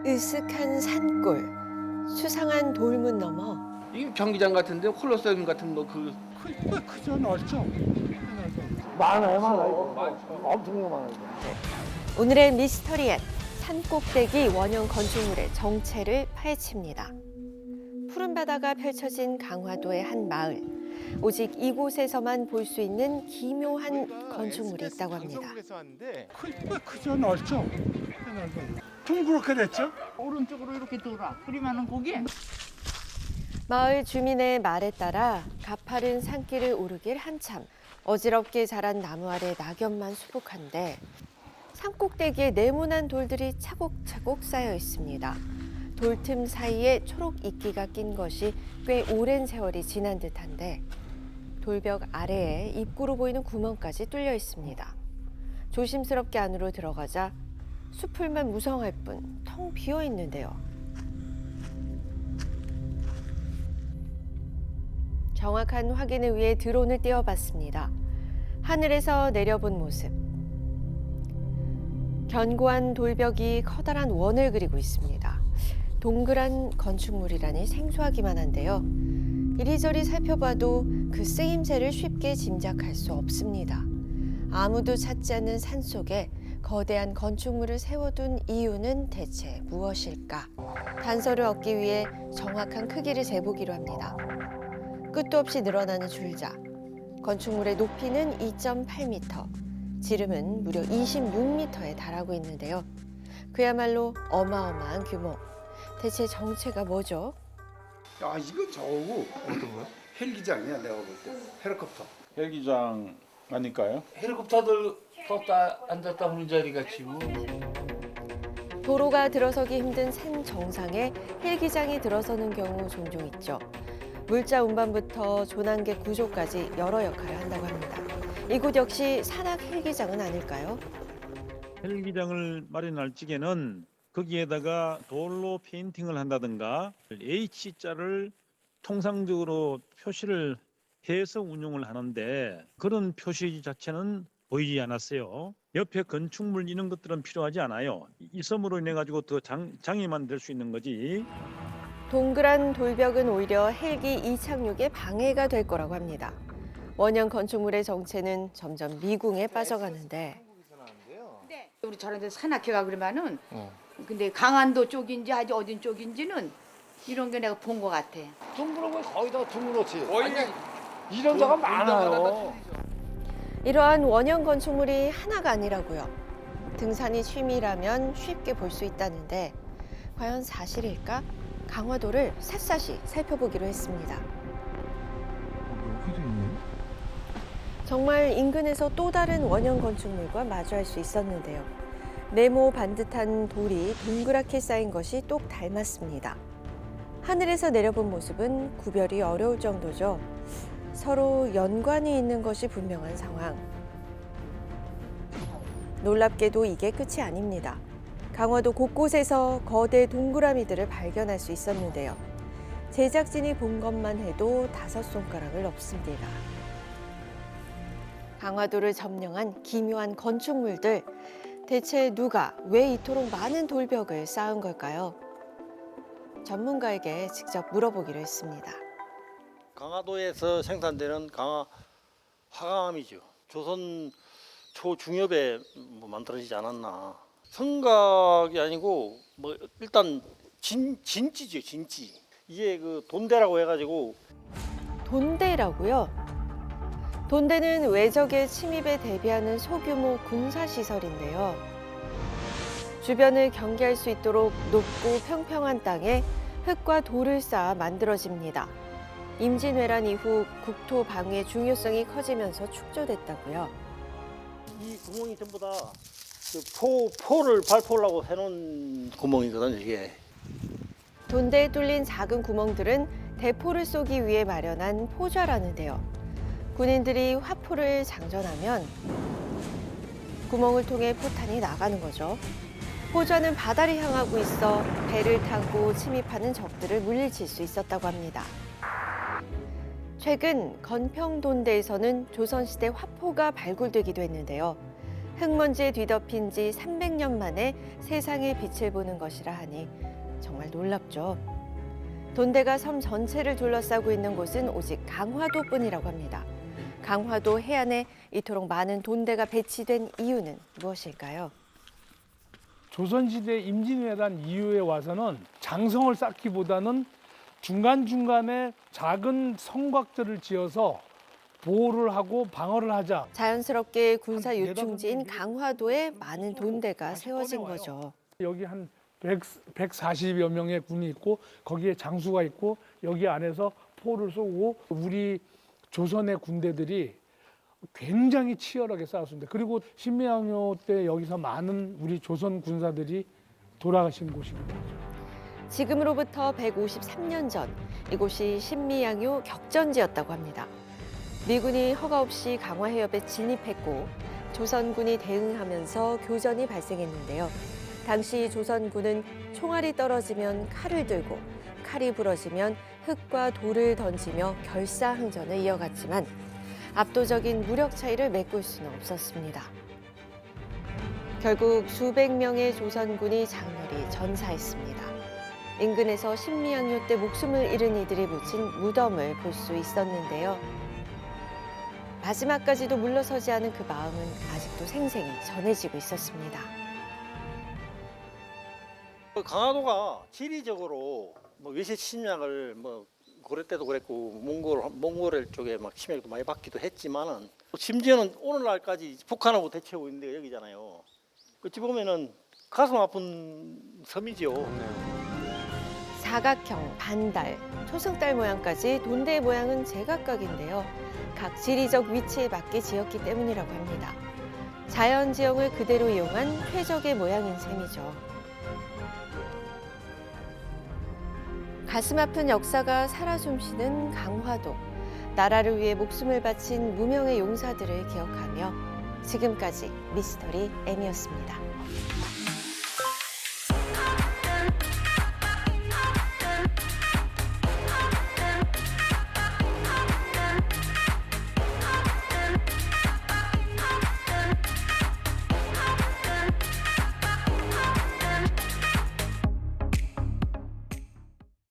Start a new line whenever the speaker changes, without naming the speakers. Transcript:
으슥한 산골, 수상한 돌문 너머
이 경기장 같은데 콜로세움 같은
크죠, 넓죠. 많아요. 엄청 많아요.
오늘의 미스터리엔 산꼭대기 원형 건축물의 정체를 파헤칩니다. 푸른 바다가 펼쳐진 강화도의 한 마을. 오직 이곳에서만 볼 수 있는 기묘한 건축물이 있다고 합니다.
크죠, 넓죠. 둥그렇게 됐죠.
오른쪽으로 이렇게 돌아. 그러면은 거기
마을 주민의 말에 따라 가파른 산길을 오르길 한참 어지럽게 자란 나무 아래 낙엽만 수북한데 산꼭대기에 네모난 돌들이 차곡차곡 쌓여 있습니다. 돌틈 사이에 초록 이끼가 낀 것이 꽤 오랜 세월이 지난 듯한데 돌벽 아래에 입구로 보이는 구멍까지 뚫려 있습니다. 조심스럽게 안으로 들어가자 수풀만 무성할 뿐 텅 비어 있는데요. 정확한 확인을 위해 드론을 띄워봤습니다. 하늘에서 내려본 모습. 견고한 돌벽이 커다란 원을 그리고 있습니다. 동그란 건축물이라니 생소하기만 한데요. 이리저리 살펴봐도 그 쓰임새를 쉽게 짐작할 수 없습니다. 아무도 찾지 않는 산속에 거대한 건축물을 세워둔 이유는 대체 무엇일까? 단서를 얻기 위해 정확한 크기를 재보기로 합니다. 끝도 없이 늘어나는 줄자. 건축물의 높이는 2.8m, 지름은 무려 26m에 달하고 있는데요. 그야말로 어마어마한 규모. 대체 정체가 뭐죠?
야, 이거 저거 어떤 거야? 헬기장이야, 내가 볼 때. 헬리콥터.
헬기장 아닐까요?
헬리콥터들 섰다 앉았다 하는 자리 같이 뭐.
도로가 들어서기 힘든 산 정상에 헬기장이 들어서는 경우 종종 있죠. 물자 운반부터 조난객 구조까지 여러 역할을 한다고 합니다. 이곳 역시 산악 헬기장은 아닐까요?
헬기장을 마련할 적에는 거기에다가 돌로 페인팅을 한다든가 H자를 통상적으로 표시를 해서 운용을 하는데 그런 표시 자체는 보이지 않았어요. 옆에 건축물 이런 것들은 필요하지 않아요. 이 섬으로 인해 가지고 더 장애만 될 수 있는 거지.
동그란 돌벽은 오히려 헬기 이착륙에 방해가 될 거라고 합니다. 원형 건축물의 정체는 점점 미궁에 빠져가는데
우리 저런 데 산악회가 그러면은 근데 강안도 쪽인지 아주 어딘 쪽인지는 이런 게 내가 본 것 같아.
둥그런 거 거의 다 둥그렇지.
거의
이런 데가 많아요.
이러한 원형 건축물이 하나가 아니라고요. 등산이 취미라면 쉽게 볼 수 있다는데 과연 사실일까? 강화도를 샅샅이 살펴보기로 했습니다.
여기도 있네.
정말 인근에서 또 다른 원형 건축물과 마주할 수 있었는데요. 네모 반듯한 돌이 동그랗게 쌓인 것이 똑 닮았습니다. 하늘에서 내려본 모습은 구별이 어려울 정도죠. 서로 연관이 있는 것이 분명한 상황. 놀랍게도 이게 끝이 아닙니다. 강화도 곳곳에서 거대 동그라미들을 발견할 수 있었는데요. 제작진이 본 것만 해도 5손가락을 넘습니다. 강화도를 점령한 기묘한 건축물들. 대체 누가 왜 이토록 많은 돌벽을 쌓은 걸까요? 전문가에게 직접 물어보기로 했습니다.
강화도에서 생산되는 화강암이죠. 조선 초중엽에 만들어지지 않았나. 성각이 아니고 일단 진지죠, 진지. 이게 그 돈대라고 해가지고.
돈대라고요? 돈대는 외적의 침입에 대비하는 소규모 군사시설인데요. 주변을 경계할 수 있도록 높고 평평한 땅에 흙과 돌을 쌓아 만들어집니다. 임진왜란 이후 국토 방위의 중요성이 커지면서 축조됐다고요.
이 구멍이 전부 다 포를 발포하려고 해놓은 구멍이거든요, 이게.
돈대에 뚫린 작은 구멍들은 대포를 쏘기 위해 마련한 포좌라는데요. 군인들이 화포를 장전하면 구멍을 통해 포탄이 나가는 거죠. 포좌는 바다를 향하고 있어 배를 타고 침입하는 적들을 물리칠 수 있었다고 합니다. 최근 건평돈대에서는 조선시대 화포가 발굴되기도 했는데요. 흙먼지에 뒤덮인 지 300년 만에 세상의 빛을 보는 것이라 하니 정말 놀랍죠. 돈대가 섬 전체를 둘러싸고 있는 곳은 오직 강화도뿐이라고 합니다. 강화도 해안에 이토록 많은 돈대가 배치된 이유는 무엇일까요?
조선시대 임진왜란 이후에 와서는 장성을 쌓기보다는 중간중간에 작은 성곽들을 지어서 보호를 하고 방어를 하자.
자연스럽게 군사 요충지인 강화도에 많은 돈대가 세워진 거죠.
여기 한 140여 명의 군이 있고 거기에 장수가 있고 여기 안에서 포를 쏘고 우리 조선의 군대들이 굉장히 치열하게 싸웠습니다. 그리고 신미양요 때 여기서 많은 우리 조선 군사들이 돌아가신 곳입니다.
지금으로부터 153년 전 이곳이 신미양요 격전지였다고 합니다. 미군이 허가 없이 강화 해협에 진입했고 조선군이 대응하면서 교전이 발생했는데요. 당시 조선군은 총알이 떨어지면 칼을 들고 칼이 부러지면 흙과 돌을 던지며 결사항전을 이어갔지만 압도적인 무력 차이를 메꿀 수는 없었습니다. 결국 수백 명의 조선군이 장렬히 전사했습니다. 인근에서 신미양요 때 목숨을 잃은 이들이 묻힌 무덤을 볼 수 있었는데요. 마지막까지도 물러서지 않은 그 마음은 아직도 생생히 전해지고 있었습니다.
강화도가 지리적으로 뭐 외세 침략을 뭐 고려 때도 그랬고 몽골 쪽에 막 침략도 많이 받기도 했지만은 심지어는 오늘날까지 북한하고 대치하고 있는 데가 여기잖아요. 어찌 보면은 가슴 아픈 섬이죠.
사각형, 반달, 초승달 모양까지 돈대의 모양은 제각각인데요. 각 지리적 위치에 맞게 지었기 때문이라고 합니다. 자연 지형을 그대로 이용한 쾌적의 모양인 셈이죠. 가슴 아픈 역사가 살아 숨쉬는 강화도. 나라를 위해 목숨을 바친 무명의 용사들을 기억하며 지금까지 미스터리 M이었습니다.